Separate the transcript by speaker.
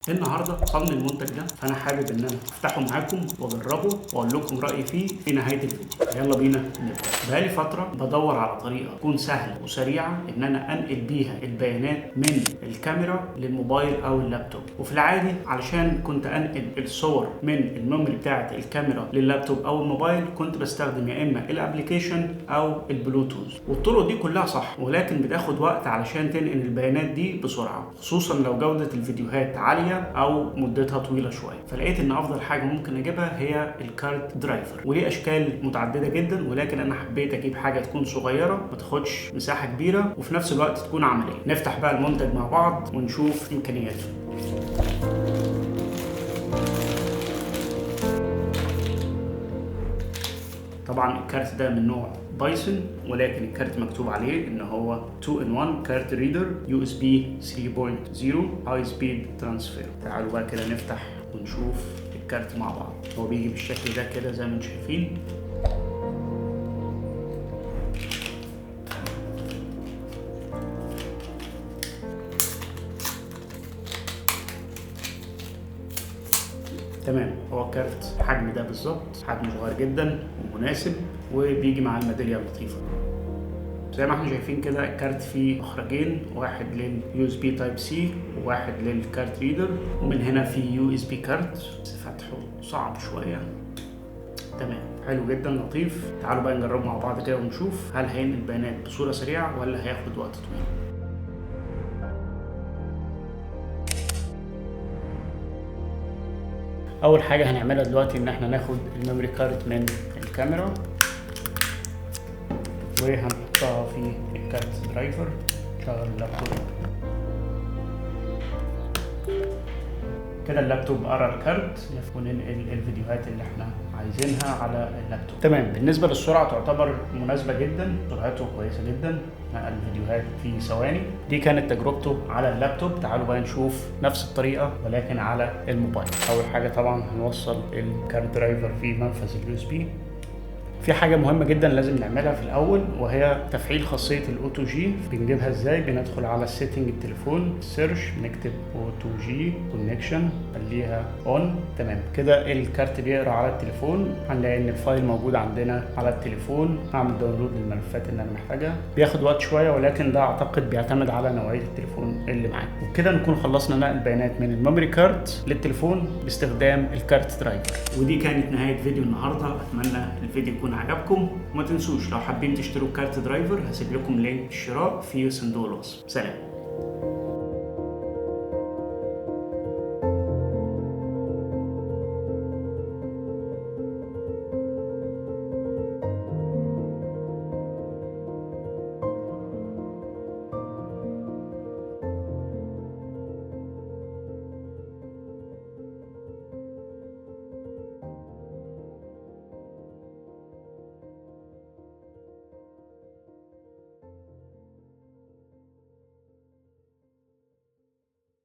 Speaker 1: النهارده صمم المنتج ده، فانا حابب ان انا افتحه معاكم واجربه واقول لكم رايي فيه في نهايه الفيديو. يلا بينا نبدا. بقالي فتره بدور على طريقه تكون سهله وسريعه ان انا انقل بيها البيانات من الكاميرا للموبايل او اللابتوب. وفي العادي علشان كنت انقل الصور من الميموري بتاعه الكاميرا لللابتوب او الموبايل كنت بستخدم يا اما الابلكيشن او البلوتوث، والطرق دي كلها صح، ولكن بتاخد وقت علشان تنقل البيانات دي بسرعه، خصوصا لو جوده الفيديوهات عاليه او مدتها طويله شويه. فلقيت ان افضل حاجه ممكن اجيبها هي الكارت درايفر، وليه اشكال متعدده جدا، ولكن انا حبيت اجيب حاجه تكون صغيره ما تاخدش مساحه كبيره وفي نفس الوقت تكون عمليه. نفتح بقى المنتج مع بعض ونشوف امكانياته. طبعا الكارت ده من نوع بايثون، ولكن الكارت مكتوب عليه ان هو 2-in-1 كارت ريدر USB 3.0 هاي سبيد ترانسفير. تعالوا بقى كده نفتح ونشوف الكارت مع بعض. هو بيجي بالشكل ده كده زي ما انتم شايفين. تمام، هو الكارت حجم ده بالظبط، حجمه صغير جدا ومناسب، وبيجي مع الميداليه اللطيفه. زي ما احنا شايفين كده الكارت فيه مخرجين، واحد للUSB Type C وواحد للكارت ريدر، ومن هنا في USB كارت بس فتحه صعب شويه. تمام، حلو جدا لطيف. تعالوا بقى نجربه مع بعض كده ونشوف هل هينقل البيانات بصوره سريعه ولا هياخد وقت طويل. اول حاجه هنعملها دلوقتي ان احنا ناخد الميموري كارت من الكاميرا وهنحطها في الكارت درايفر. شغل اللابتوب كده، اللابتوب قرا الكارت وننقل الفيديوهات اللي احنا عايزينها على اللابتوب. تمام، بالنسبه للسرعه تعتبر مناسبه جدا، سرعته كويسه جدا، نقل الفيديوهات في ثواني. دي كانت تجربته على اللابتوب. تعالوا بقى نشوف نفس الطريقه ولكن على الموبايل. اول حاجه طبعا هنوصل الكارت درايفر في منفذ USB. في حاجة مهمة جدا لازم نعملها في الأول، وهي تفعيل خاصية الأوتو جي. بنجيبها ازاي؟ بندخل على السيتنج التليفون، سيرش، نكتب أوتو جي كونكشن، خليها أون. تمام كده الكارت بيقرا على التليفون. هنلاقي إن الفايل موجود عندنا على التليفون. هعمل داونلود للملفات اللي أنا محتاجها. بياخد وقت شوية، ولكن ده أعتقد بيعتمد على نوعية التليفون اللي معاك. وبكده نكون خلصنا نقل البيانات من الميموري كارت للتليفون باستخدام الكارت درايفر. ودي كانت نهاية فيديو النهاردة. أتمنى الفيديو يكون عجبكم، وما تنسوش لو حابين تشتروا كارت درايفر هسيب لكم لينك الشراء في صندوق الوصف. سلام.